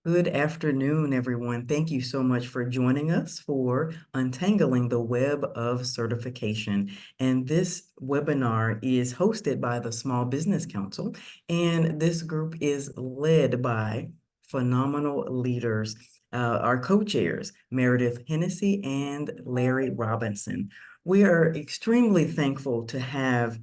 Good afternoon, everyone. Thank you so much for joining us for Untangling the Web of Certification. And this webinar is hosted by the Small Business Council, and this group is led by phenomenal leaders. Our co-chairs, Meredith Hennessy and Larry Robinson. We are extremely thankful to have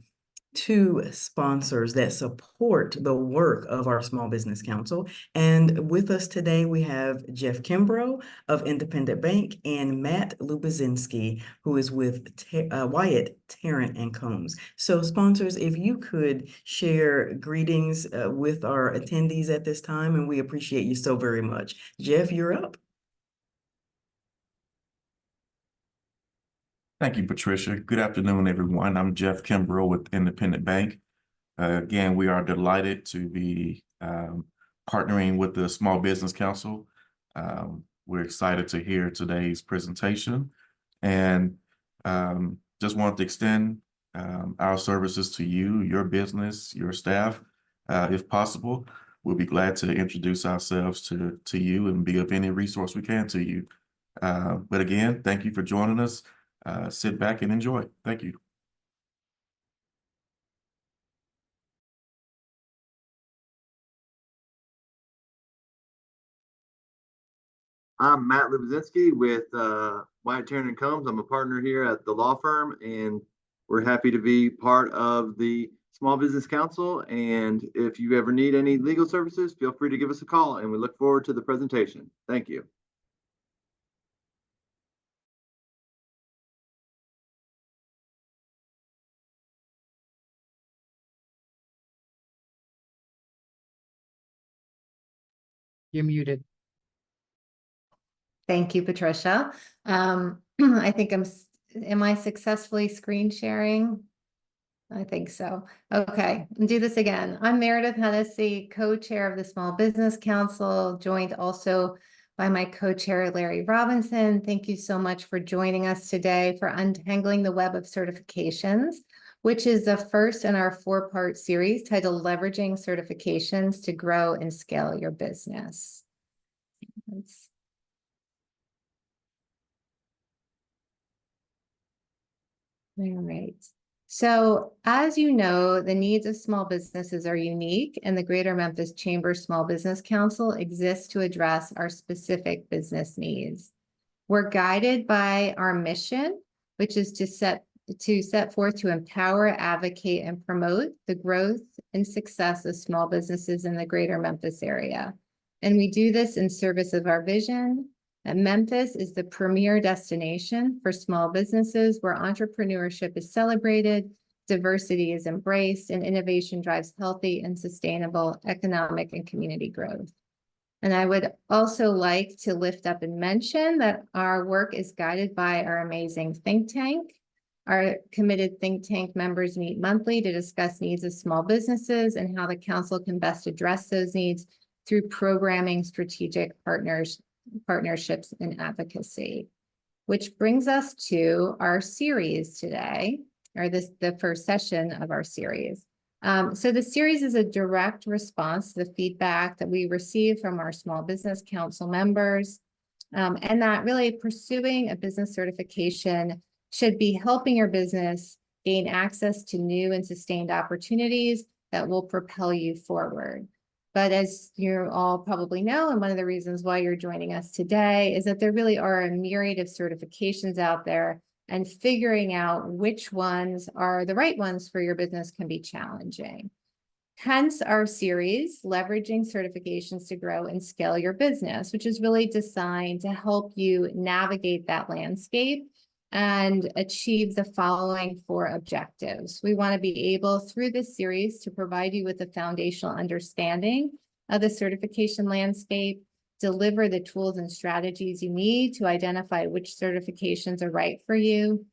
two sponsors that support the work of our Small Business Council. And with us today, we have Jeff Kimbrough of Independent Bank and Matt Lubazinski, who is with Wyatt, Tarrant and Combs. So sponsors, if you could share greetings with our attendees at this time, and we appreciate you so very much. Jeff, you're up. Thank you, Patricia. Good afternoon, everyone. I'm Jeff Kimbrough with Independent Bank. Again, we are delighted to be partnering with the Small Business Council. We're excited to hear today's presentation and just want to extend our services to you, your business, your staff. If possible, we'll be glad to introduce ourselves to you and be of any resource we can to you. But again, thank you for joining us. Sit back and enjoy. Thank you. I'm Matt Lubazinski with Wyatt Tarrant and Combs. I'm a partner here at the law firm, and we're happy to be part of the Small Business Council. And if you ever need any legal services, feel free to give us a call, and we look forward to the presentation. Thank you. You're muted. Thank you, Patricia. I think am I successfully screen sharing? I think so. Okay, do this again. I'm Meredith Hennessy, co-chair of the Small Business Council, joined also by my co-chair, Larry Robinson. Thank you so much for joining us today for Untangling the Web of Certifications, which is the first in our four-part series titled Leveraging Certifications to Grow and Scale Your Business. All right. So as you know, the needs of small businesses are unique, and the Greater Memphis Chamber Small Business Council exists to address our specific business needs. We're guided by our mission, which is to set forth to empower, advocate, and promote the growth and success of small businesses in the Greater Memphis area. And we do this in service of our vision. And Memphis is the premier destination for small businesses where entrepreneurship is celebrated, diversity is embraced, and innovation drives healthy and sustainable economic and community growth. And I would also like to lift up and mention that our work is guided by our amazing think tank. Our committed think tank members meet monthly to discuss needs of small businesses and how the council can best address those needs through programming, strategic partnerships, and advocacy. Which brings us to our series today, or the first session of our series. So the series is a direct response to the feedback that we received from our Small Business Council members, and that really pursuing a business certification should be helping your business gain access to new and sustained opportunities that will propel you forward. But as you all probably know, and one of the reasons why you're joining us today is that there really are a myriad of certifications out there, and figuring out which ones are the right ones for your business can be challenging. Hence our series, Leveraging Certifications to Grow and Scale Your Business, which is really designed to help you navigate that landscape and achieve the following four objectives. We want to be able, through this series, to provide you with a foundational understanding of the certification landscape, deliver the tools and strategies you need to identify which certifications are right for you,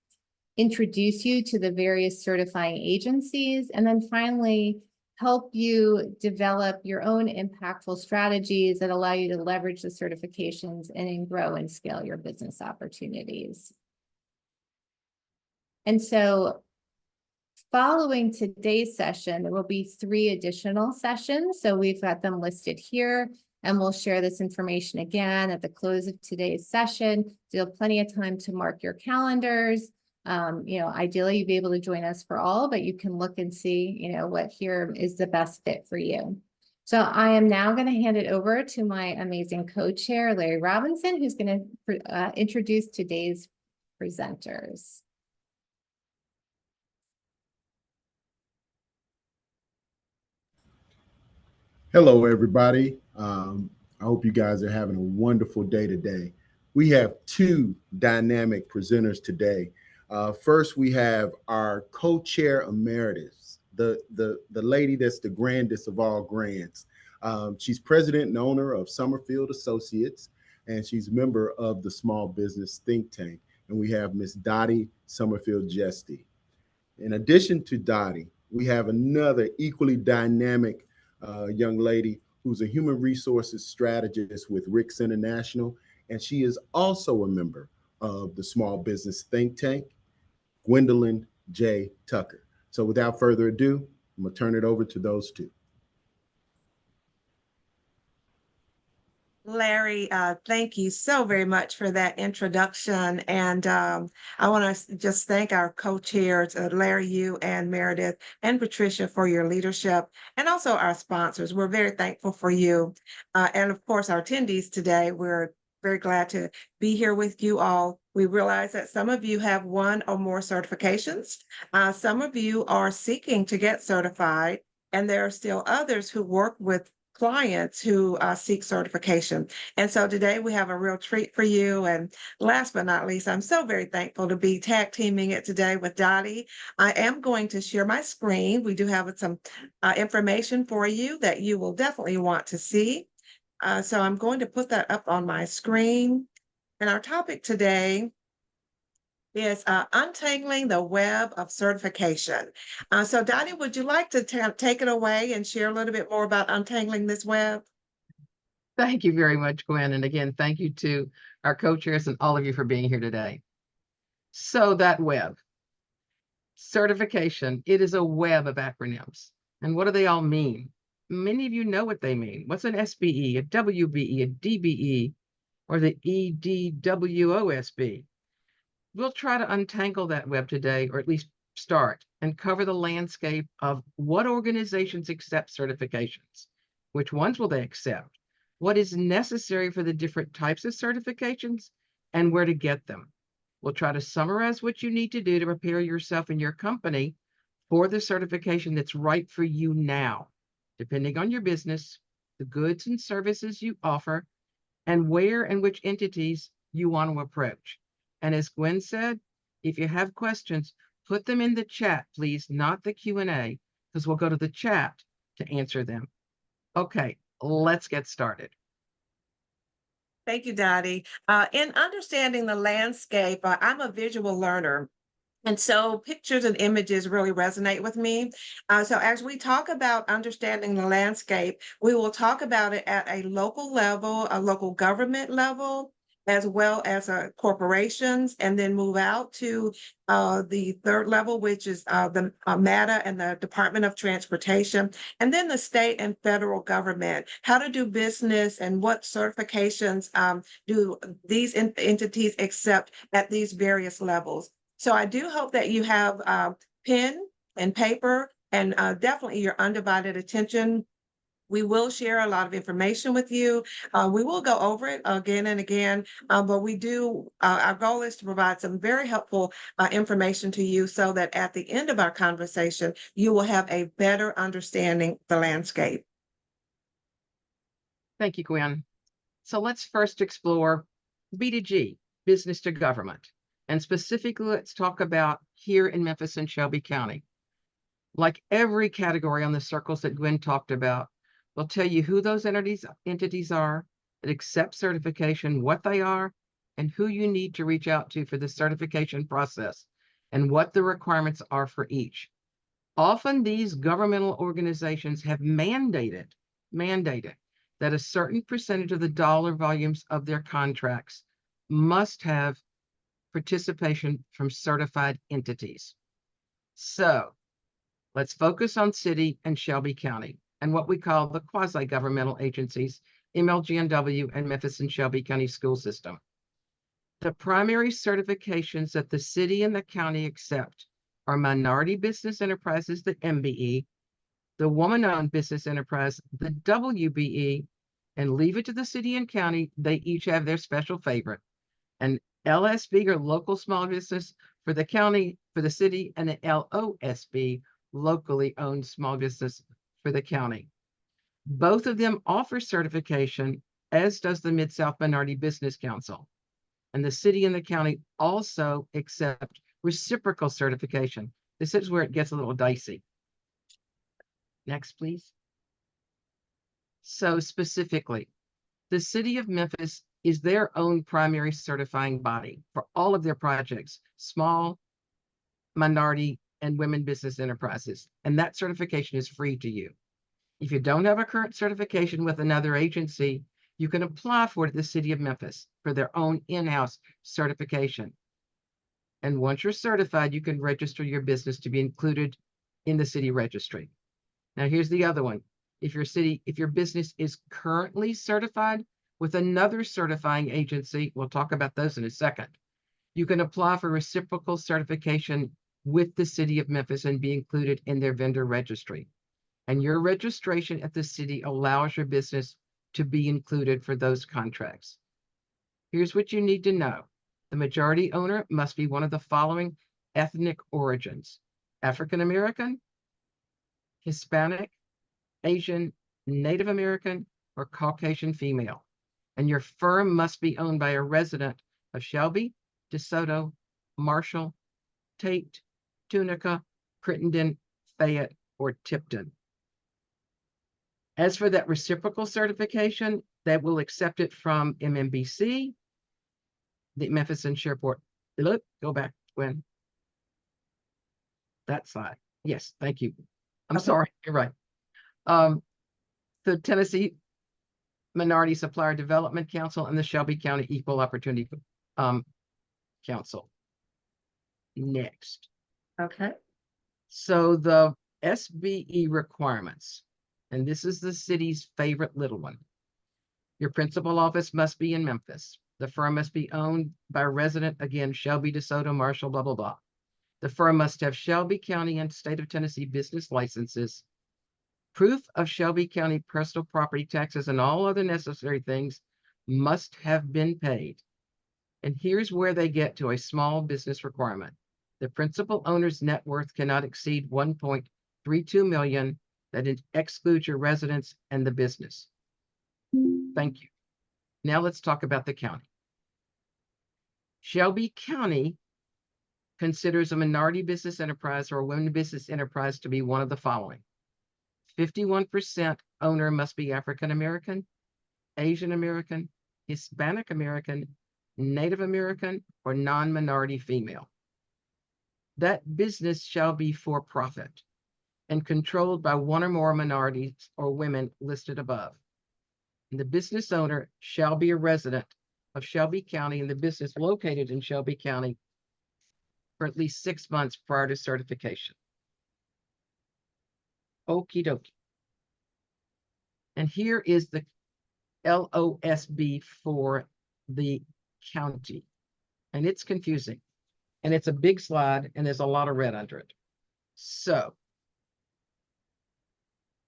introduce you to the various certifying agencies, and then finally, help you develop your own impactful strategies that allow you to leverage the certifications and then grow and scale your business opportunities. And so following today's session, there will be 3 additional sessions. So we've got them listed here. And we'll share this information again at the close of today's session. So you'll have plenty of time to mark your calendars. Ideally you'd be able to join us for all, but you can look and see, what here is the best fit for you. So I am now going to hand it over to my amazing co-chair, Larry Robinson, who's going to introduce today's presenters. Hello, everybody. I hope you guys are having a wonderful day today. We have two dynamic presenters today. First, we have our co-chair emeritus, the lady that's the grandest of all grands. She's president and owner of Summerfield Associates, and she's a member of the Small Business Think Tank. And we have Miss Dottie Summerfield Jesty. In addition to Dottie, we have another equally dynamic young lady who's a human resources strategist with Rick's International, and she is also a member of the Small Business Think Tank, Gwendolyn J. Tucker. So without further ado, I'm gonna turn it over to those two. Larry, thank you so very much for that introduction. And I want to just thank our co-chairs, Larry, you and Meredith and Patricia for your leadership, and also our sponsors. We're very thankful for you. And of course, our attendees today, we're very glad to be here with you all. We realize that some of you have one or more certifications. Some of you are seeking to get certified, and there are still others who work with clients who seek certification. And so today we have a real treat for you. And last but not least, I'm so very thankful to be tag teaming it today with Dottie. I am going to share my screen. We do have some information for you that you will definitely want to see. So I'm going to put that up on my screen. And our topic today is Untangling the Web of Certification. So Dottie, would you like to take it away and share a little bit more about untangling this web? Thank you very much, Gwen. And again, thank you to our co-chairs and all of you for being here today. So that web, certification, it is a web of acronyms. And what do they all mean? Many of you know what they mean. What's an SBE, a WBE, a DBE, or the EDWOSB? We'll try to untangle that web today, or at least start and cover the landscape of what organizations accept certifications, which ones will they accept, what is necessary for the different types of certifications, and where to get them. We'll try to summarize what you need to do to prepare yourself and your company for the certification that's right for you now, depending on your business, the goods and services you offer, and where and which entities you want to approach. And as Gwen said, if you have questions, put them in the chat, please, not the Q&A, because we'll go to the chat to answer them. Okay, let's get started. Thank you, Dottie. In understanding the landscape, I'm a visual learner. And so pictures and images really resonate with me. So as we talk about understanding the landscape, we will talk about it at a local level, a local government level, as well as corporations, and then move out to the third level, which is the MATA and the Department of Transportation, and then the state and federal government, how to do business and what certifications do these entities accept at these various levels. So I do hope that you have pen and paper and definitely your undivided attention. We will share a lot of information with you. We will go over it again and again, but our goal is to provide some very helpful information to you so that at the end of our conversation, you will have a better understanding of the landscape. Thank you, Gwen. So let's first explore B2G, business to government. And specifically, let's talk about here in Memphis and Shelby County. Like every category on the circles that Gwen talked about, we'll tell you who those entities are that accept certification, what they are, and who you need to reach out to for the certification process, and what the requirements are for each. Often these governmental organizations have mandated that a certain percentage of the dollar volumes of their contracts must have participation from certified entities. So let's focus on city and Shelby County and what we call the quasi-governmental agencies MLGNW, and Memphis and Shelby County School System. The primary certifications that the city and the county accept are minority business enterprises, the MBE, the woman-owned business enterprise, the WBE, and leave it to the city and county. They each have their special favorite. An LSB, or local small business, for the county, for the city, and an LOSB, locally owned small business, for the county. Both of them offer certification, as does the Mid-South Minority Business Council. And the city and the county also accept reciprocal certification. This is where it gets a little dicey. Next, please. So specifically, the city of Memphis is their own primary certifying body for all of their projects, small, minority, and women business enterprises. And that certification is free to you. If you don't have a current certification with another agency, you can apply for it at the city of Memphis for their own in-house certification. And once you're certified, you can register your business to be included in the city registry. Now, here's the other one. If your business is currently certified with another certifying agency, we'll talk about those in a second, you can apply for reciprocal certification with the city of Memphis and be included in their vendor registry. And your registration at the city allows your business to be included for those contracts. Here's what you need to know. The majority owner must be one of the following ethnic origins: African American, Hispanic, Asian, Native American, or Caucasian female. And your firm must be owned by a resident of Shelby, DeSoto, Marshall, Tate, Tunica, Crittenden, Fayette, or Tipton. As for that reciprocal certification, that will accept it from MMBC, the Memphis and Shreveport. Look, go back, Gwen. That slide. Yes, thank you. I'm sorry, you're right. The Tennessee Minority Supplier Development Council and the Shelby County Equal Opportunity Council. Next. Okay. So the SBE requirements, and this is the city's favorite little one. Your principal office must be in Memphis. The firm must be owned by a resident, again, Shelby, DeSoto, Marshall, blah, blah, blah. The firm must have Shelby County and State of Tennessee business licenses, proof of Shelby County personal property taxes, and all other necessary things must have been paid. And here's where they get to a small business requirement. The principal owner's net worth cannot exceed 1.32 million. That excludes your residence and the business. Thank you. Now let's talk about the county. Shelby County considers a minority business enterprise or a women business enterprise to be one of the following. 51% owner must be African American, Asian American, Hispanic American, Native American, or non-minority female. That business shall be for profit and controlled by one or more minorities or women listed above. And the business owner shall be a resident of Shelby County and the business located in Shelby County for at least 6 months prior to certification. Okie dokie. And here is the LOSB for the county. And it's confusing. And it's a big slide and there's a lot of red under it. So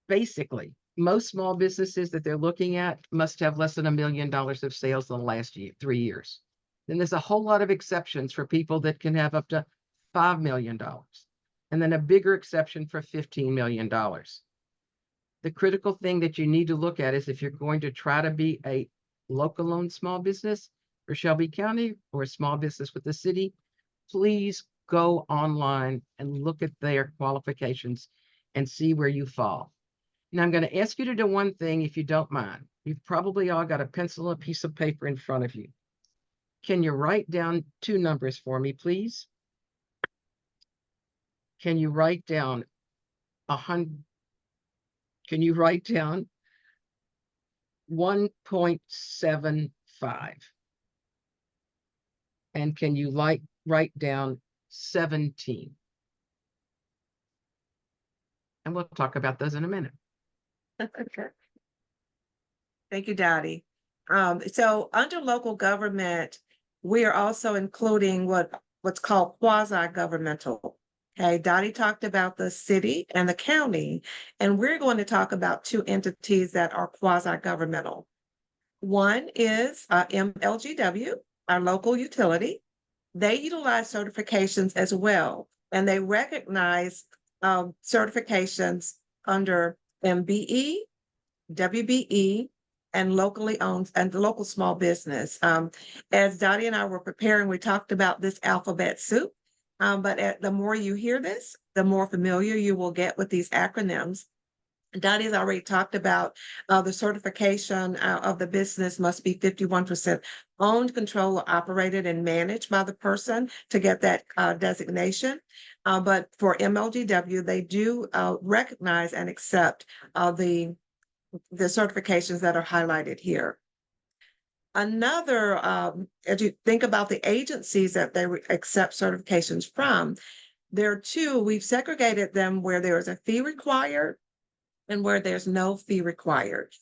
basically, most small businesses that they're looking at must have less than $1 million of sales in the last 3 years. Then there's a whole lot of exceptions for people that can have up to $5 million. And then a bigger exception for $15 million. The critical thing that you need to look at is if you're going to try to be a local owned small business for Shelby County or a small business with the city, please go online and look at their qualifications and see where you fall. Now I'm going to ask you to do one thing if you don't mind. You've probably all got a pencil and a piece of paper in front of you. Can you write down 2 numbers for me, please? Can you write down 100? Can you write down 1.75? And can you write down 17? And we'll talk about those in a minute. Okay. Thank you, Dottie. So under local government, we are also including what's called quasi-governmental. Okay, Dottie talked about the city and the county, and we're going to talk about two entities that are quasi-governmental. One is MLGW, our local utility. They utilize certifications as well, and they recognize certifications under MBE, WBE, and locally owned and the local small business. As Dottie and I were preparing, we talked about this alphabet soup. But the more you hear this, the more familiar you will get with these acronyms. Dottie's already talked about the certification of the business must be 51% owned, controlled, operated, and managed by the person to get that designation. But for MLGW, they do recognize and accept the certifications that are highlighted here. Another, as you think about the agencies that they accept certifications from, there are two, we've segregated them where there is a fee required and where there's no fee required.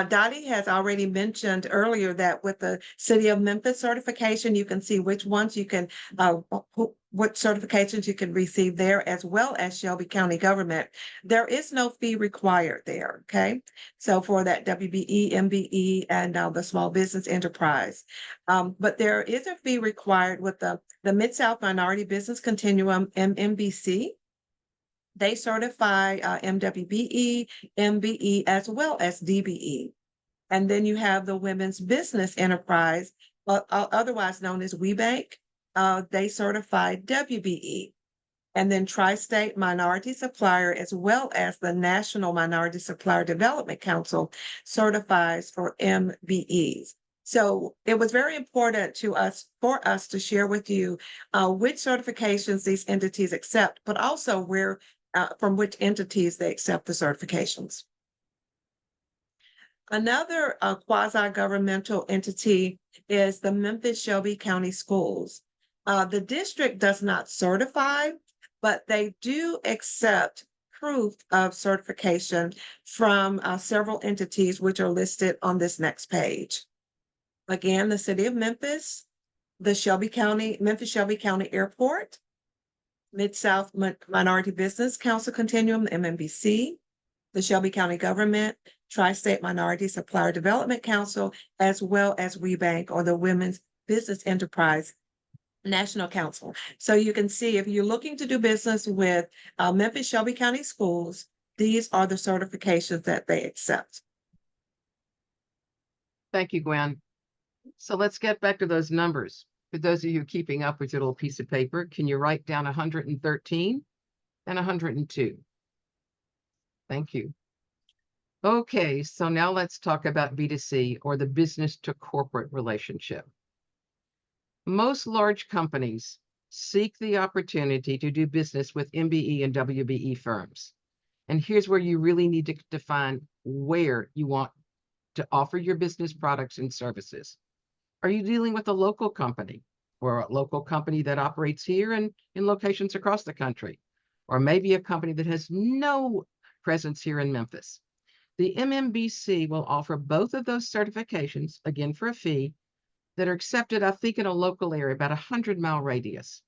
Dottie has already mentioned earlier that with the City of Memphis certification, you can see which ones you can, what certifications you can receive there, as well as Shelby County government. There is no fee required there, okay? So for that WBE, MBE, and the small business enterprise. But there is a fee required with the Mid-South Minority Business Continuum, MMBC. They certify MWBE, MBE, as well as DBE. And then you have the Women's Business Enterprise, otherwise known as WeBank. They certify WBE. And then Tri-State Minority Supplier, as well as the National Minority Supplier Development Council, certifies for MBEs. So it was very important for us to share with you which certifications these entities accept, but also where from which entities they accept the certifications. Another quasi-governmental entity is the Memphis Shelby County Schools. The district does not certify, but they do accept proof of certification from several entities which are listed on this next page. Again, the City of Memphis, the Memphis Shelby County Airport, Mid-South Minority Business Council Continuum, MMBC, the Shelby County Government, Tri-State Minority Supplier Development Council, as well as WeBank, or the Women's Business Enterprise National Council. So you can see if you're looking to do business with Memphis Shelby County Schools, these are the certifications that they accept. Thank you, Gwen. So let's get back to those numbers. For those of you keeping up with your little piece of paper, can you write down 113 and 102? Thank you. Okay, so now let's talk about B2C, or the business to corporate relationship. Most large companies seek the opportunity to do business with MBE and WBE firms. And here's where you really need to define where you want to offer your business products and services. Are you dealing with a local company, or a local company that operates here and in locations across the country? Or maybe a company that has no presence here in Memphis? The MMBC will offer both of those certifications, again for a fee, that are accepted, I think, in a local area, about 100-mile radius.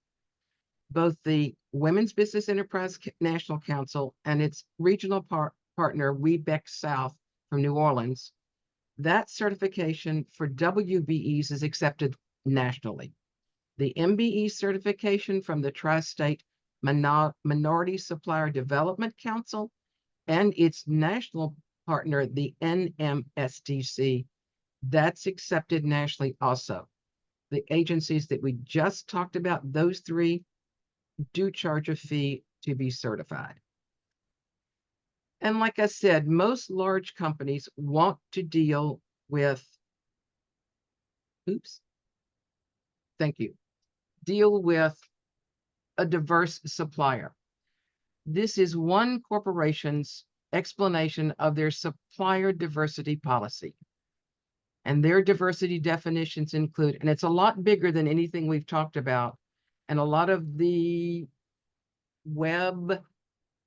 Both the Women's Business Enterprise National Council and its regional partner, WeBank South from New Orleans, that certification for WBEs is accepted nationally. The MBE certification from the Tri-State Minority Supplier Development Council and its national partner, the NMSDC, that's accepted nationally also. The agencies that we just talked about, those three, do charge a fee to be certified. And like I said, most large companies want to deal with, deal with a diverse supplier. This is one corporation's explanation of their supplier diversity policy. And their diversity definitions include, and it's a lot bigger than anything we've talked about, and a lot of the web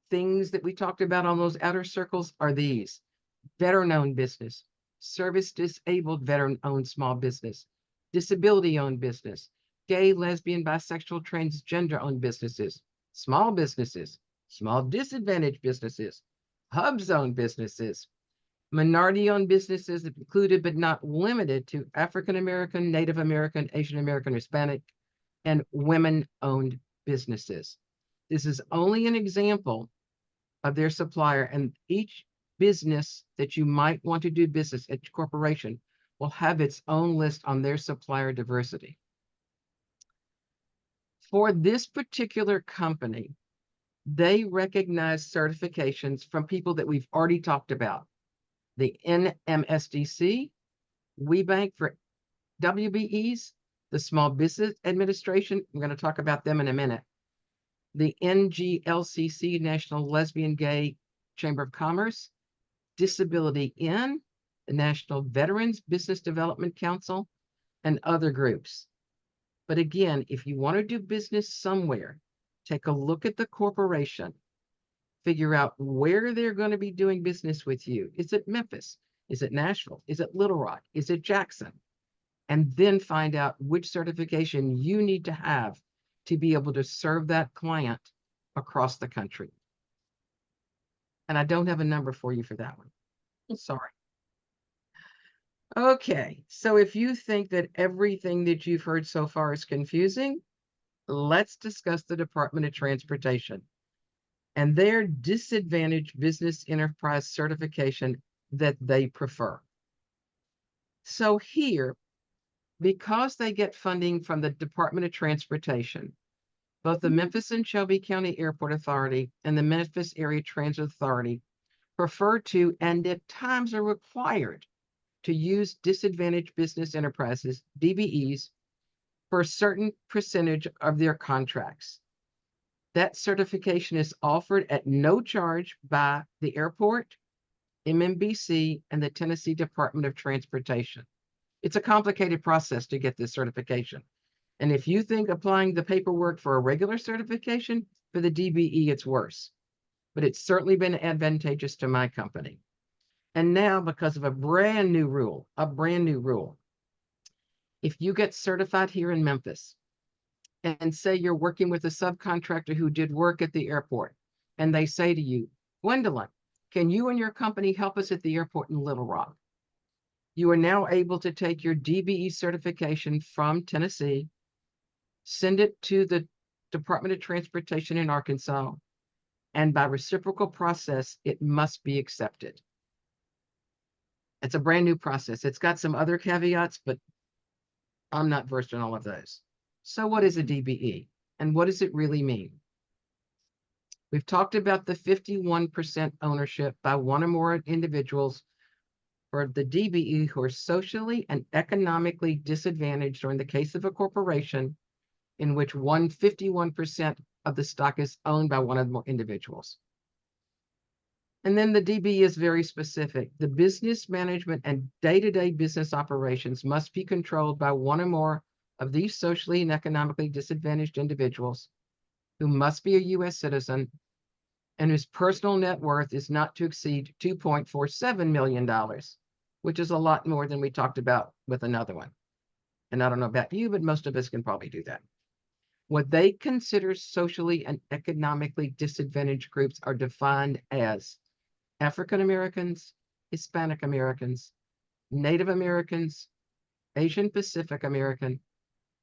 things that we talked about on those outer circles are these: better known business, service disabled veteran-owned small business, disability-owned business, gay, lesbian, bisexual, transgender-owned businesses, small disadvantaged businesses, hub-zone businesses, minority-owned businesses included but not limited to African American, Native American, Asian American, Hispanic, and women-owned businesses. This is only an example of their supplier, and each business that you might want to do business at your corporation will have its own list on their supplier diversity. For this particular company, they recognize certifications from people that we've already talked about. The NMSDC, WeBank for WBEs, the Small Business Administration, I'm going to talk about them in a minute, the NGLCC, National Lesbian Gay Chamber of Commerce, Disability In, the National Veterans Business Development Council, and other groups. But again, if you want to do business somewhere, take a look at the corporation, figure out where they're going to be doing business with you. Is it Memphis? Is it Nashville? Is it Little Rock? Is it Jackson? And then find out which certification you need to have to be able to serve that client across the country. And I don't have a number for you for that one. Sorry. Okay, so if you think that everything that you've heard so far is confusing, let's discuss the Department of Transportation and their disadvantaged business enterprise certification that they prefer. So here, because they get funding from the Department of Transportation, both the Memphis and Shelby County Airport Authority and the Memphis Area Transit Authority prefer to, and at times are required to use disadvantaged business enterprises, DBEs, for a certain percentage of their contracts. That certification is offered at no charge by the airport, MMBC, and the Tennessee Department of Transportation. It's a complicated process to get this certification. And if you think applying the paperwork for a regular certification, for the DBE, it's worse. But it's certainly been advantageous to my company. And now, because of a brand new rule, if you get certified here in Memphis, and say you're working with a subcontractor who did work at the airport, and they say to you, Gwendolyn, can you and your company help us at the airport in Little Rock? You are now able to take your DBE certification from Tennessee, send it to the Department of Transportation in Arkansas, and by reciprocal process, it must be accepted. It's a brand new process. It's got some other caveats, but I'm not versed in all of those. So what is a DBE and what does it really mean? We've talked about the 51% ownership by one or more individuals for the DBE who are socially and economically disadvantaged, or in the case of a corporation, in which 51% of the stock is owned by one or more individuals. And then the DBE is very specific. The business management and day-to-day business operations must be controlled by one or more of these socially and economically disadvantaged individuals who must be a U.S. citizen and whose personal net worth is not to exceed $2.47 million, which is a lot more than we talked about with another one. And I don't know about you, but most of us can probably do that. What they consider socially and economically disadvantaged groups are defined as African Americans, Hispanic Americans, Native Americans, Asian Pacific American,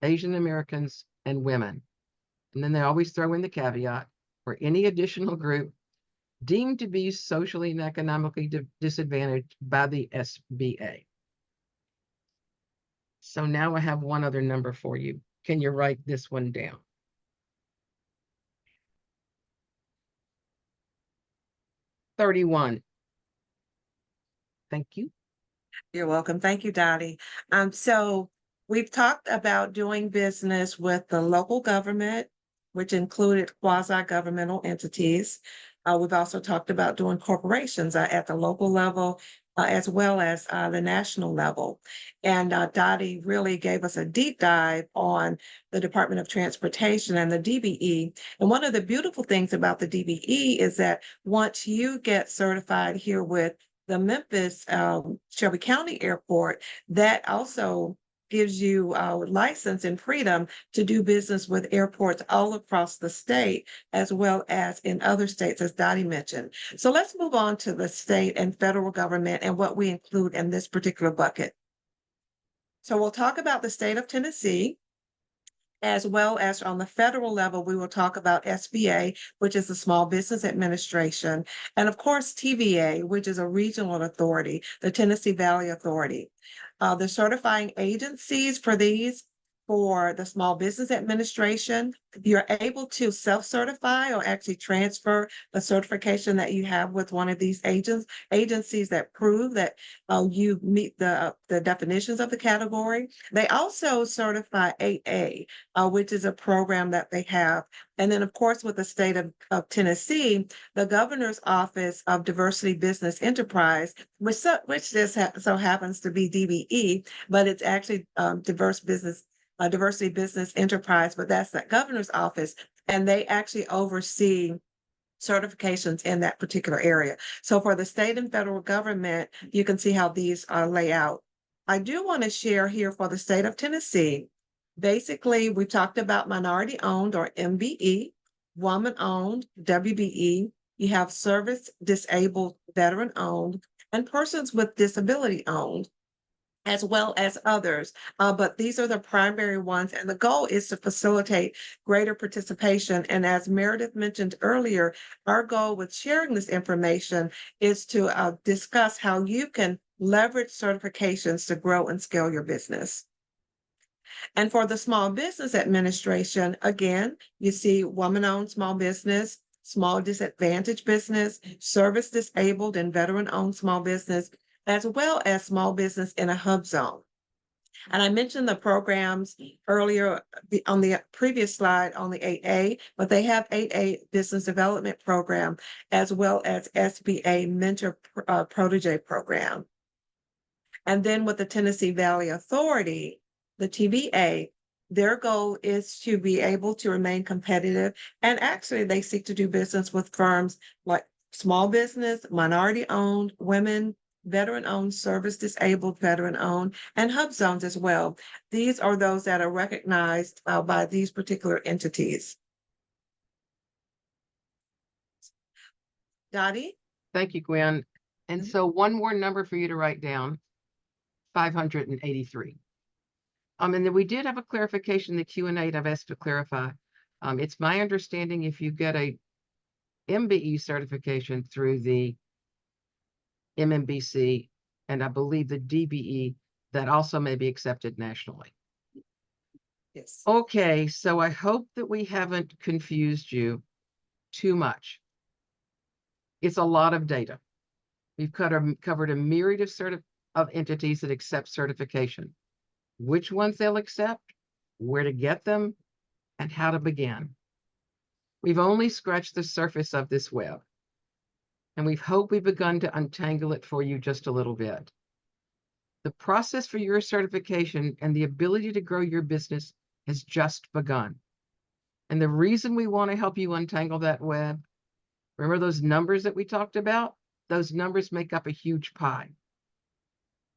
Asian Americans, and women. And then they always throw in the caveat for any additional group deemed to be socially and economically disadvantaged by the SBA. So now I have one other number for you. Can you write this one down? $31. Thank you. You're welcome. Thank you, Dottie. So we've talked about doing business with the local government, which included quasi-governmental entities. We've also talked about doing corporations at the local level, as well as the national level. And Dottie really gave us a deep dive on the Department of Transportation and the DBE. And one of the beautiful things about the DBE is that once you get certified here with the Memphis Shelby County Airport, that also gives you license and freedom to do business with airports all across the state, as well as in other states, as Dottie mentioned. So let's move on to the state and federal government and what we include in this particular bucket. So we'll talk about the state of Tennessee, as well as on the federal level, we will talk about SBA, which is the Small Business Administration, and of course, TVA, which is a regional authority, the Tennessee Valley Authority. The certifying agencies for these, for the Small Business Administration, you're able to self-certify or actually transfer the certification that you have with one of these agencies that prove that you meet the definitions of the category. They also certify 8A, which is a program that they have. And then, of course, with the state of Tennessee, the Governor's Office of Diversity Business Enterprise, which just so happens to be DBE, but it's actually Diversity Business Enterprise, but that's that Governor's Office, and they actually oversee certifications in that particular area. So for the state and federal government, you can see how these lay out. I do want to share here for the state of Tennessee. Basically, we talked about minority owned or MBE, woman owned, WBE. You have service disabled, veteran owned, and persons with disability owned, as well as others. But these are the primary ones. And the goal is to facilitate greater participation. And as Meredith mentioned earlier, our goal with sharing this information is to discuss how you can leverage certifications to grow and scale your business. And for the Small Business Administration, again, you see woman-owned small business, small disadvantaged business, service disabled and veteran-owned small business, as well as small business in a hub zone. And I mentioned the programs earlier on the previous slide on the 8A, but they have 8A Business Development Program, as well as SBA Mentor Protege Program. And then with the Tennessee Valley Authority, the TVA, their goal is to be able to remain competitive. And actually, they seek to do business with firms like small business, minority owned, women, veteran-owned, service disabled, veteran-owned, and hub zones as well. These are those that are recognized by these particular entities. Dottie? Thank you, Gwen. And so one more number for you to write down, 583. And then we did have a clarification in the Q&A that I've asked to clarify. It's my understanding if you get a MBE certification through the MMBC, and I believe the DBE, that also may be accepted nationally. Yes. Okay, so I hope that we haven't confused you too much. It's a lot of data. We've covered a myriad of entities that accept certification, which ones they'll accept, where to get them, and how to begin. We've only scratched the surface of this web, and we've begun to untangle it for you just a little bit. The process for your certification and the ability to grow your business has just begun. And the reason we want to help you untangle that web, remember those numbers that we talked about? Those numbers make up a huge pie.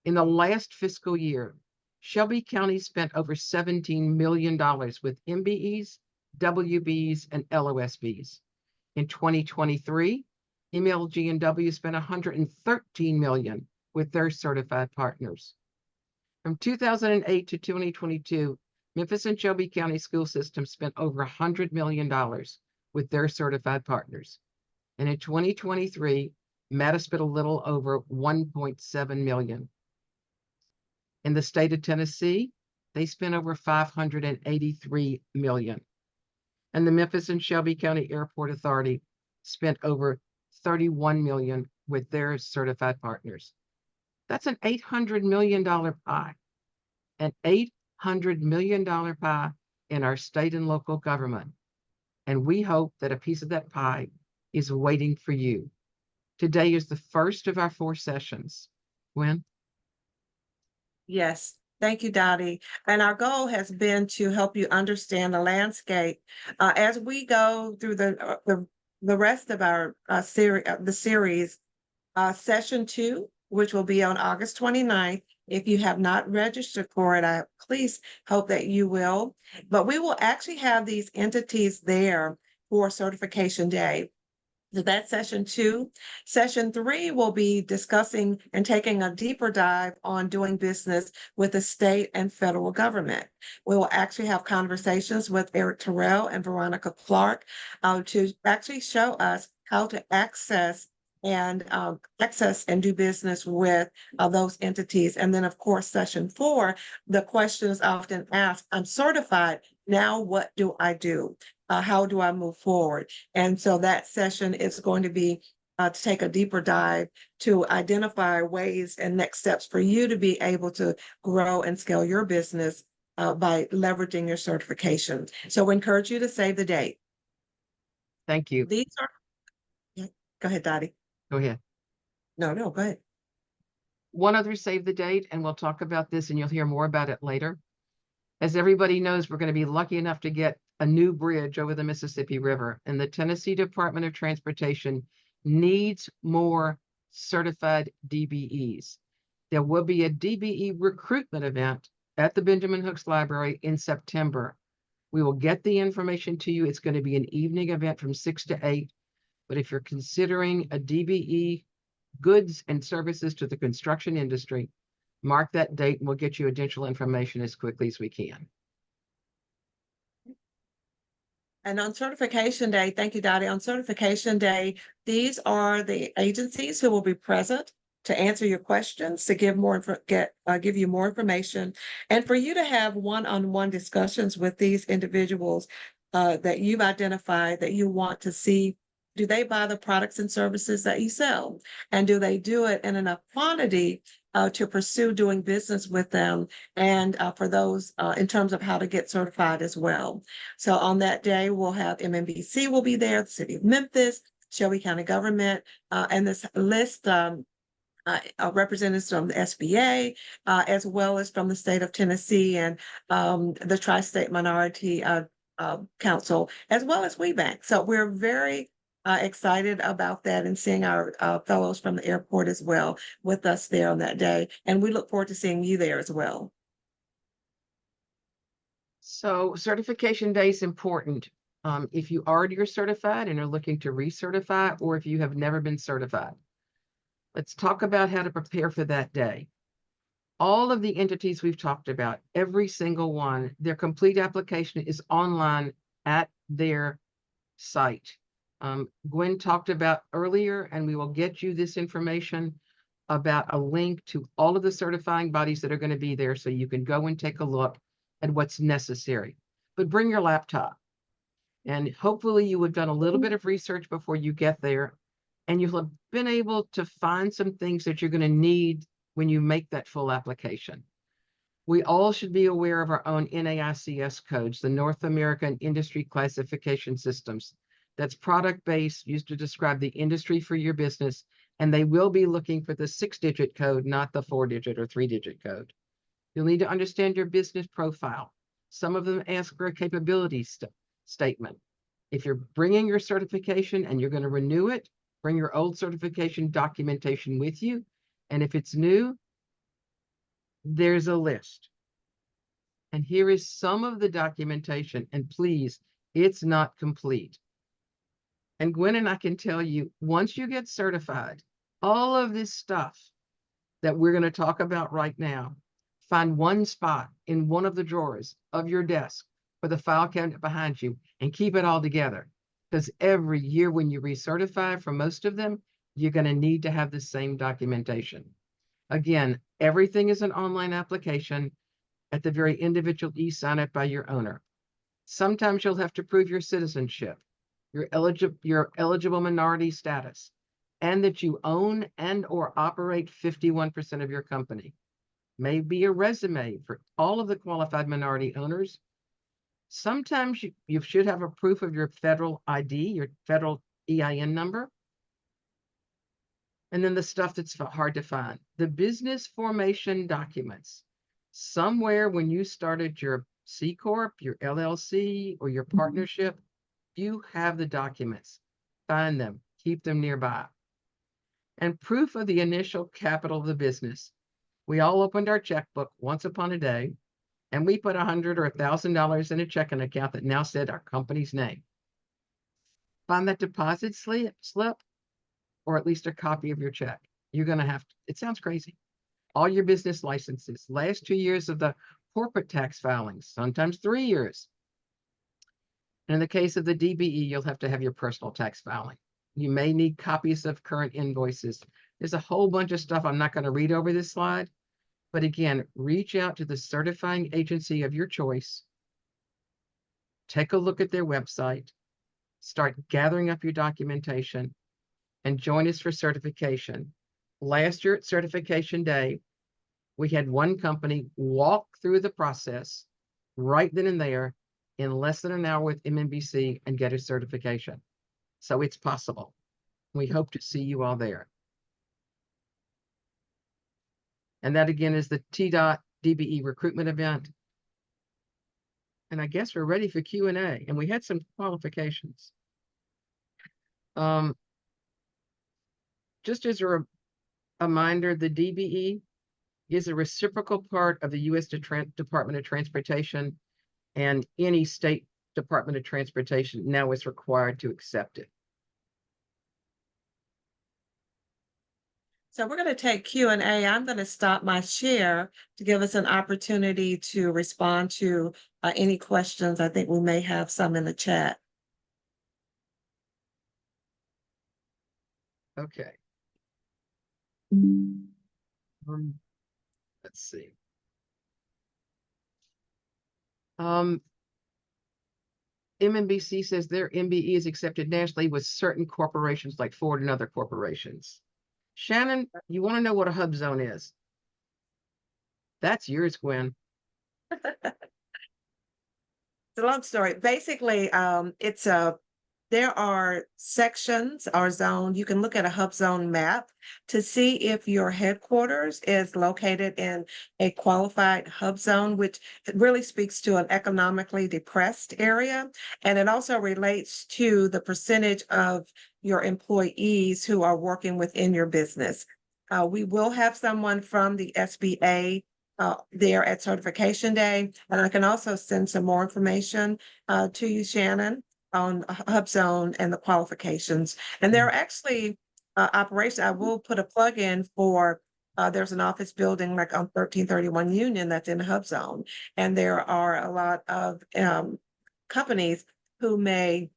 In the last fiscal year, Shelby County spent over $17 million with MBEs, WBs, and LOSBs. In 2023, MLG&W spent $113 million with their certified partners. From 2008 to 2022, Memphis and Shelby County school systems spent over $100 million with their certified partners. And in 2023, Mattis spent a little over $1.7 million. In the state of Tennessee, they spent over $583 million. And the Memphis and Shelby County Airport Authority spent over $31 million with their certified partners. That's an $800 million pie. An $800 million pie in our state and local government. And we hope that a piece of that pie is waiting for you. Today is the first of our 4 sessions. Gwen? Yes. Thank you, Dottie. And our goal has been to help you understand the landscape as we go through the rest of our series. Session 2, which will be on August 29th. If you have not registered for it, I please hope that you will. But we will actually have these entities there for certification day. So that's session 2. Session 3 will be discussing and taking a deeper dive on doing business with the state and federal government. We will actually have conversations with Eric Terrell and Veronica Clark to actually show us how to access and do business with those entities. And then, of course, session 4, the question is often asked, I'm certified, now what do I do? How do I move forward? And so that session is going to be to take a deeper dive to identify ways and next steps for you to be able to grow and scale your business by leveraging your certification. So we encourage you to save the date. Thank you. These are, yeah, go ahead, Dottie. Go ahead. No, go ahead. One other save the date, and we'll talk about this and you'll hear more about it later. As everybody knows, we're going to be lucky enough to get a new bridge over the Mississippi River, and the Tennessee Department of Transportation needs more certified DBEs. There will be a DBE recruitment event at the Benjamin Hooks Library in September. We will get the information to you. It's going to be an evening event from 6 to 8. But if you're considering a DBE, goods and services to the construction industry, mark that date and we'll get you additional information as quickly as we can. And on certification day, thank you, Dottie. On certification day, these are the agencies who will be present to answer your questions, to give give you more information, and for you to have one-on-one discussions with these individuals that you've identified that you want to see. Do they buy the products and services that you sell? And do they do it in enough quantity to pursue doing business with them, and for those in terms of how to get certified as well. So on that day, we'll have MMBC will be there, the City of Memphis, Shelby County Government, and this list representatives from the SBA, as well as from the state of Tennessee and the Tri-State Minority Council, as well as WeBank. So we're very excited about that and seeing our fellows from the airport as well with us there on that day. And we look forward to seeing you there as well. So certification day is important. If you already are certified and are looking to recertify, or if you have never been certified. Let's talk about how to prepare for that day. All of the entities we've talked about, every single one, their complete application is online at their site. Gwen talked about earlier, and we will get you this information about a link to all of the certifying bodies that are going to be there so you can go and take a look at what's necessary. But bring your laptop, and hopefully you have done a little bit of research before you get there, and you'll have been able to find some things that you're going to need when you make that full application. We all should be aware of our own NAICS codes, the North American Industry Classification Systems. That's product-based, used to describe the industry for your business, and they will be looking for the 6-digit code, not the 4-digit or 3-digit code. You'll need to understand your business profile. Some of them ask for a capability statement. If you're bringing your certification and you're going to renew it, bring your old certification documentation with you. And if it's new, there's a list. And here is some of the documentation, and please, it's not complete. And Gwen and I can tell you, once you get certified, all of this stuff that we're going to talk about right now, find one spot in one of the drawers of your desk or the file cabinet behind you and keep it all together. Because every year when you recertify, for most of them, you're going to need to have the same documentation. Again, everything is an online application. At the very individual e-sign it by your owner. Sometimes you'll have to prove your citizenship, your eligible minority status, and that you own and or operate 51% of your company. Maybe a resume for all of the qualified minority owners. Sometimes you should have a proof of your federal ID, your federal EIN number. And then the stuff that's hard to find, the business formation documents. Somewhere when you started your C Corp, your LLC, or your partnership, you have the documents. Find them, keep them nearby. and proof of the initial capital of the business. We all opened our checkbook once upon a day, and we put $100 or $1,000 in a checking account that now said our company's name. Find that deposit slip, or at least a copy of your check. You're going to have to, it sounds crazy. All your business licenses, last 2 years of the corporate tax filings, sometimes 3 years. And in the case of the DBE, you'll have to have your personal tax filing. You may need copies of current invoices. There's a whole bunch of stuff I'm not going to read over this slide. But again, reach out to the certifying agency of your choice. Take a look at their website. Start gathering up your documentation and join us for certification. Last year at Certification Day, we had one company walk through the process right then and there in less than an hour with MNBC and get a certification. So it's possible. We hope to see you all there. And that again is the T.DBE recruitment event. And I guess we're ready for Q&A. And we had some qualifications. Just as a reminder, the DBE is a reciprocal part of the U.S. Department of Transportation, and any state Department of Transportation now is required to accept it. So we're going to take Q&A. I'm going to stop my share to give us an opportunity to respond to any questions. I think we may have some in the chat. Okay. Let's see. MNBC says their MBE is accepted nationally with certain corporations like Ford and other corporations. Shannon, you want to know what a hub zone is? That's yours, Gwen. It's a long story. Basically, there are sections or zones. You can look at a hub zone map to see if your headquarters is located in a qualified hub zone, which really speaks to an economically depressed area. And it also relates to the percentage of your employees who are working within your business. We will have someone from the SBA there at Certification Day. And I can also send some more information to you, Shannon, on Hub Zone and the qualifications. And there are actually operations. I will put a plug in for, there's an office building like on 1331 Union that's in the Hub Zone. And there are a lot of companies who may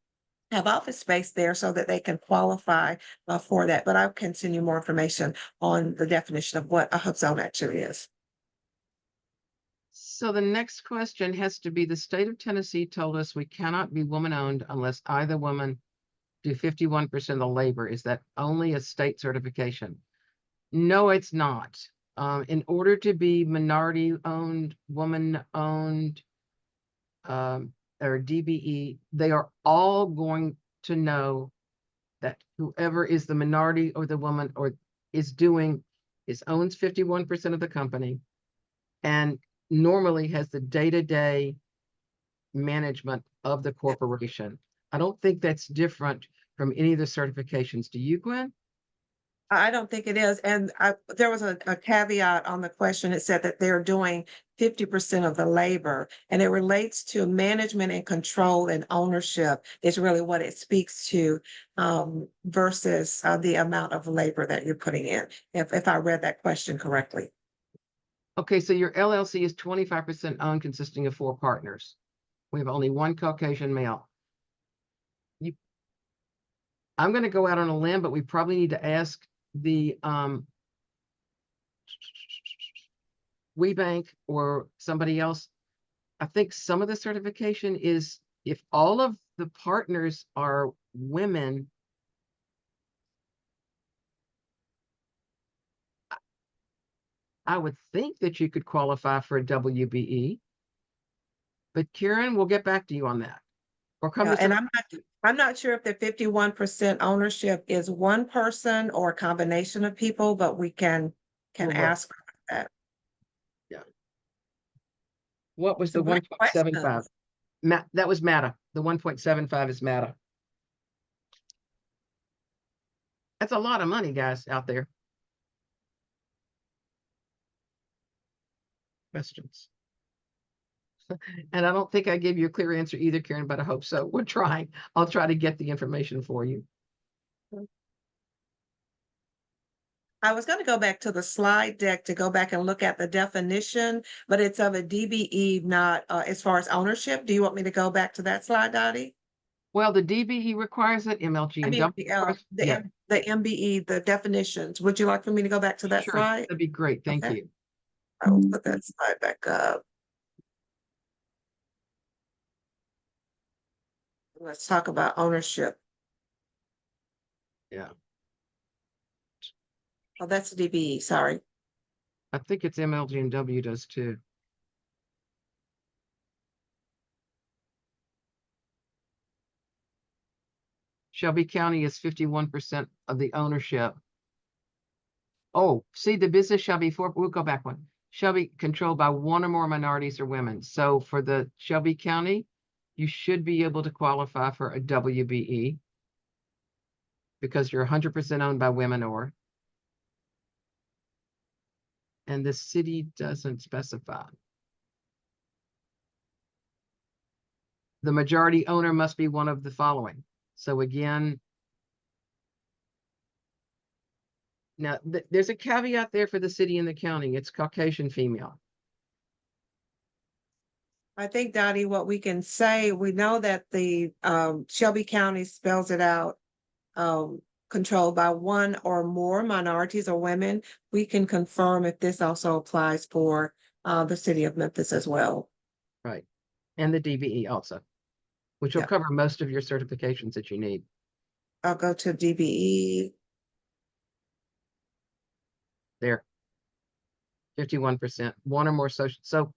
have office space there so that they can qualify for that. But I can send you more information on the definition of what a Hub Zone actually is. So the next question has to be, the state of Tennessee told us we cannot be woman-owned unless either woman do 51% of the labor. Is that only a state certification? No, it's not. In order to be minority-owned, woman-owned, or DBE, they are all going to know that whoever is the minority or the woman or owns 51% of the company and normally has the day-to-day management of the corporation. I don't think that's different from any of the certifications. Do you, Gwen? I don't think it is. And there was a caveat on the question. It said that they're doing 50% of the labor, and it relates to management and control and ownership is really what it speaks to, versus the amount of labor that you're putting in, if I read that question correctly. Okay, so your LLC is 25% owned, consisting of 4 partners. We have only one Caucasian male. I'm going to go out on a limb, but we probably need to ask the WeBank or somebody else. I think some of the certification is if all of the partners are women, I would think that you could qualify for a WBE. But Karen, we'll get back to you on that. Or come to And I'm not sure if the 51% ownership is one person or a combination of people, but we can ask that. Yeah. What was Some the great 1.75? That was MATA. The 1.75 is MATA. That's a lot of money, guys, out there. Questions? And I don't think I gave you a clear answer either, Karen, but I hope so. We're trying. I'll try to get the information for you. I was going to go back to the slide deck to go back and look at the definition, but it's of a DBE, not as far as ownership. Do you want me to go back to that slide, Dottie? Well, the DBE requires it, MLG I and mean, W. Yeah, the MBE, the definitions. Would you like for me to go back to that sure. slide? That'd be great. Thank Okay. you. I will put that slide back up. Let's talk about ownership. Yeah. Oh, that's DBE, sorry. I think it's MLG and W does too. Shelby County is 51% of the ownership. Oh, see, the business shall be we'll go back one. Shall be controlled by one or more minorities or women. So for the Shelby County, you should be able to qualify for a WBE because you're 100% owned by women or. And the city doesn't specify. The majority owner must be one of the following. So again, now there's a caveat there for the city and the county. It's Caucasian female. I think, Dottie, what we can say, we know that the Shelby County spells it out, controlled by one or more minorities or women. We can confirm if this also applies for the city of Memphis as well. Right. And the DBE also, which will Yep. cover most of your certifications that you need. I'll go to DBE. There. 51%, one or more social. So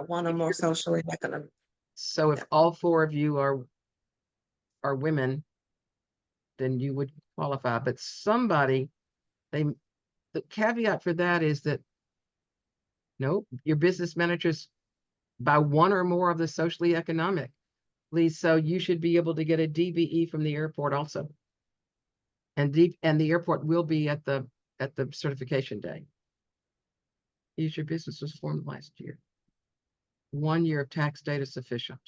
One or more socially economic. so if all four of you are women, then you would qualify. But somebody, the caveat for that is that no, your business managers by one or more of the socially economic. So you should be able to get a DBE from the airport also. And the airport will be at the certification day. Use your business was formed last year. 1 year of tax data sufficient.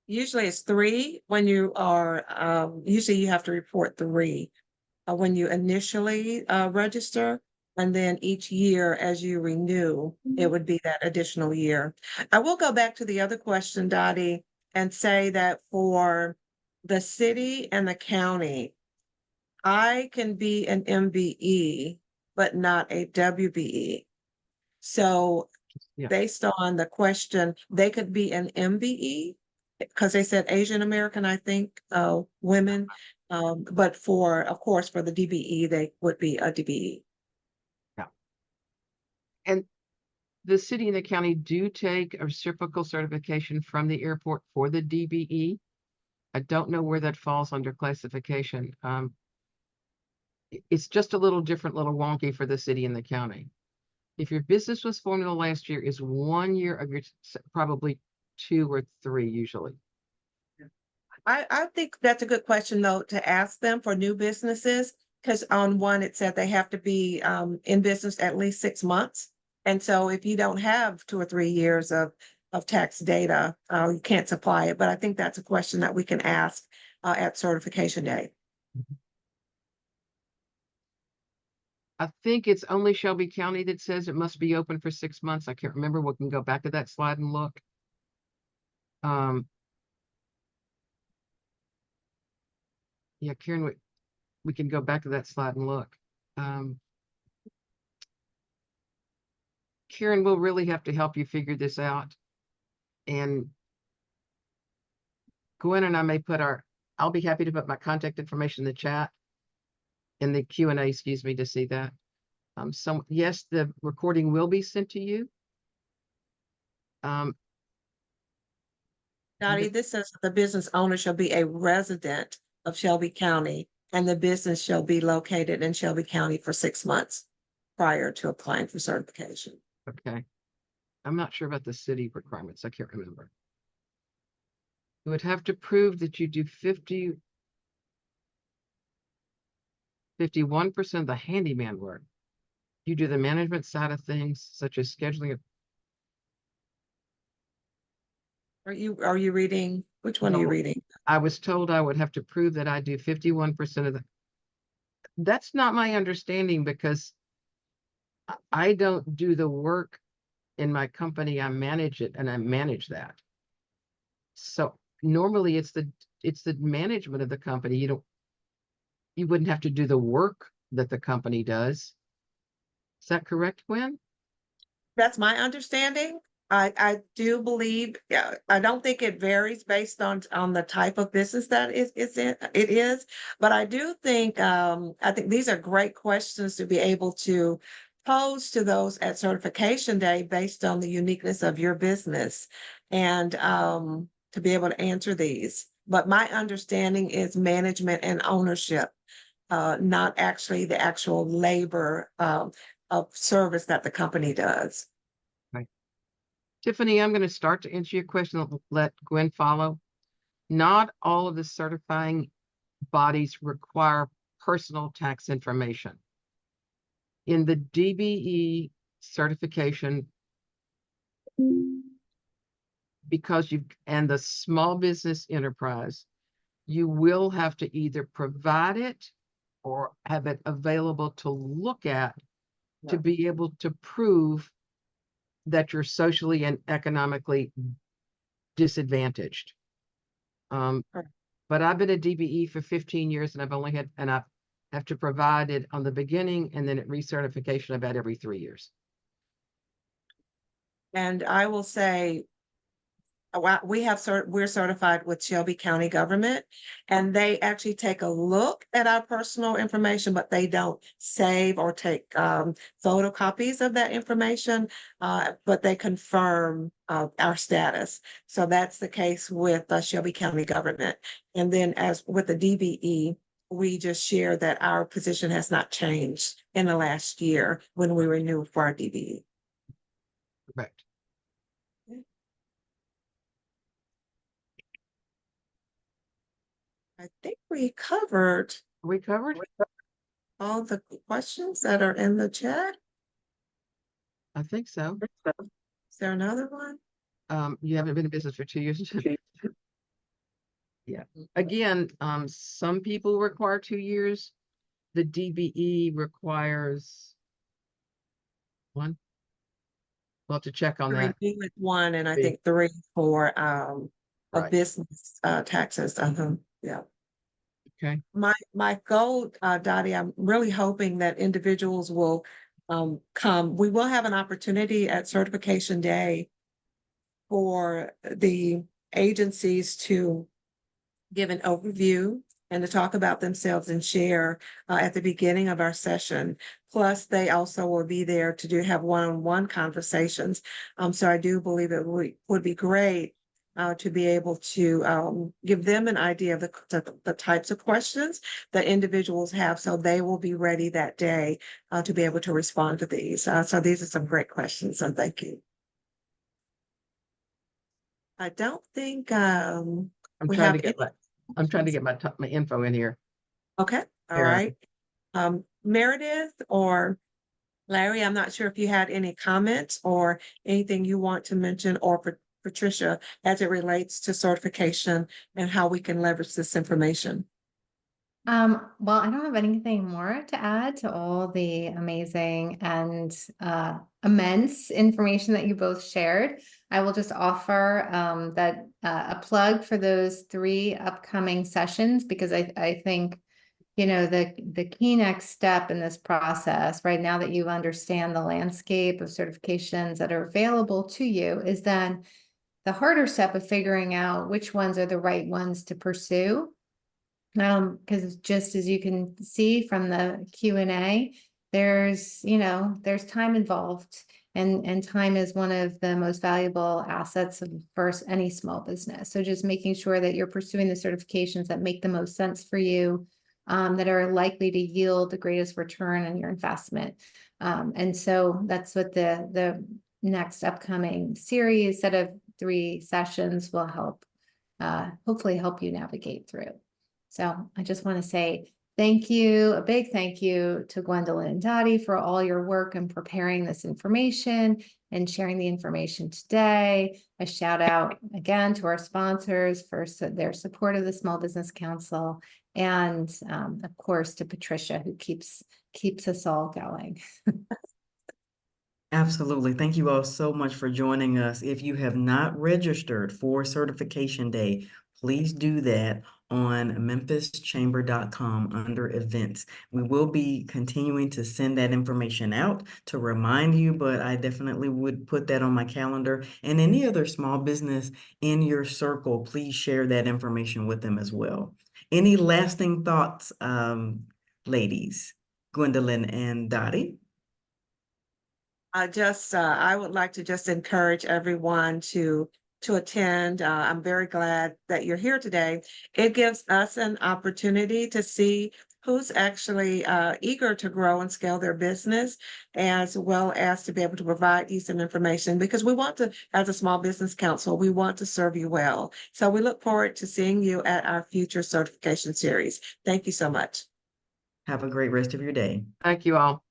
Usually it's 3 when you are, usually you have to report 3 when you initially register. And then each year as you renew, it would be that additional year. I will go back to the other question, Dottie, and say that for the city and the county, I can be an MBE, but not a WBE. So Yeah. based on the question, they could be an MBE because they said Asian American, I think, women. But of course, for the DBE, they would be a DBE. Yeah. And the city and the county do take a reciprocal certification from the airport for the DBE. I don't know where that falls under classification. It's just a little different, little wonky for the city and the county. If your business was formed in the last year, is 1 year of your probably 2 or 3 usually. I think that's a good question, though, to ask them for new businesses, because on one, it said they have to be in business at least 6 months. And so if you don't have 2 or 3 years of tax data, you can't supply it. But I think that's a question that we can ask at certification day. I think it's only Shelby County that says it must be open for 6 months. I can't remember. We can go back to that slide and look. Yeah, Karen, we can go back to that slide and look. Karen will really have to help you figure this out. And Gwen and I may I'll be happy to put my contact information in the chat, in the Q&A, excuse me, to see that. So yes, the recording will be sent to you. Dottie, this says the business owner shall be a resident of Shelby County and the business shall be located in Shelby County for 6 months prior to applying for certification. Okay. I'm not sure about the city requirements. I can't remember. You would have to prove that you do 50. 51% of the handyman work. You do the management side of things, such as scheduling of. Are you reading? Which one are you No. reading? I was told I would have to prove that I do 51% of the. That's not my understanding, because I don't do the work in my company. I manage it, and I manage that. So normally it's the management of the company. You wouldn't have to do the work that the company does. Is that correct, Gwen? That's my understanding. I do believe, yeah, I don't think it varies based on the type of business that it is, but I do think, I think these are great questions to be able to pose to those at certification day based on the uniqueness of your business, and to be able to answer these. But my understanding is management and ownership, not actually the actual labor of service that the company does. Tiffany, I'm going to start to answer your question. Let Gwen follow. Not all of the certifying bodies require personal tax information. In the DBE certification, because and the small business enterprise, you will have to either provide it or have it available to look at to be able to prove that you're socially and economically disadvantaged. But I've been a DBE for 15 years, and I have to provide it on the beginning, and then at recertification about every 3 years. And I will say, we're certified with Shelby County government, and they actually take a look at our personal information, but they don't save or take photocopies of that information, but they confirm our status. So that's the case with Shelby County government. And then as with the DBE, we just share that our position has not changed in the last year when we renew for our DBE. Correct. I think we covered all the questions that are in the chat. I think so. Is there another one? You haven't been in business for 2 years. Yeah. Again, some people require 2 years. The DBE requires 1. We'll have to check on that. Review with 1, and I think 3 for Right. business taxes. Yeah. Okay. My goal, Dottie, I'm really hoping that individuals will come. We will have an opportunity at certification day for the agencies to give an overview and to talk about themselves and share at the beginning of our session. Plus, they also will be there to have one-on-one conversations. So I do believe it would be great to be able to give them an idea of the types of questions that individuals have, so they will be ready that day to be able to respond to these. So these are some great questions, so thank you. I don't think I'm trying to get my info in here. Okay, all right. Meredith or Larry, I'm not sure if you had any comments or anything you want to mention, or Patricia, as it relates to certification and how we can leverage this information. Well, I don't have anything more to add to all the amazing and immense information that you both shared. I will just offer that a plug for those 3 upcoming sessions, because I think, you know, the key next step in this process, right now that you understand the landscape of certifications that are available to you, is then the harder step of figuring out which ones are the right ones to pursue. Because just as you can see from the Q&A, there's time involved, and time is one of the most valuable assets for any small business. So just making sure that you're pursuing the certifications that make the most sense for you, that are likely to yield the greatest return on your investment. And so that's what the next upcoming series set of 3 sessions will help, hopefully help you navigate through. So I just want to say Thank you. A big thank you to Gwendolyn and Dottie for all your work in preparing this information and sharing the information today. A shout out again to our sponsors for their support of the Small Business Council. And of course to Patricia, who keeps us all going. Absolutely. Thank you all so much for joining us. If you have not registered for Certification Day, please do that on memphischamber.com under events. We will be continuing to send that information out to remind you, but I definitely would put that on my calendar. And any other small business in your circle, please share that information with them as well. Any lasting thoughts, ladies, Gwendolyn and Dottie? I would like to just encourage everyone to attend. I'm very glad that you're here today. It gives us an opportunity to see who's actually eager to grow and scale their business, as well as to be able to provide you some information, because we want to, as a small business council, we want to serve you well. So we look forward to seeing you at our future certification series. Thank you so much. Have a great rest of your day. Thank you all.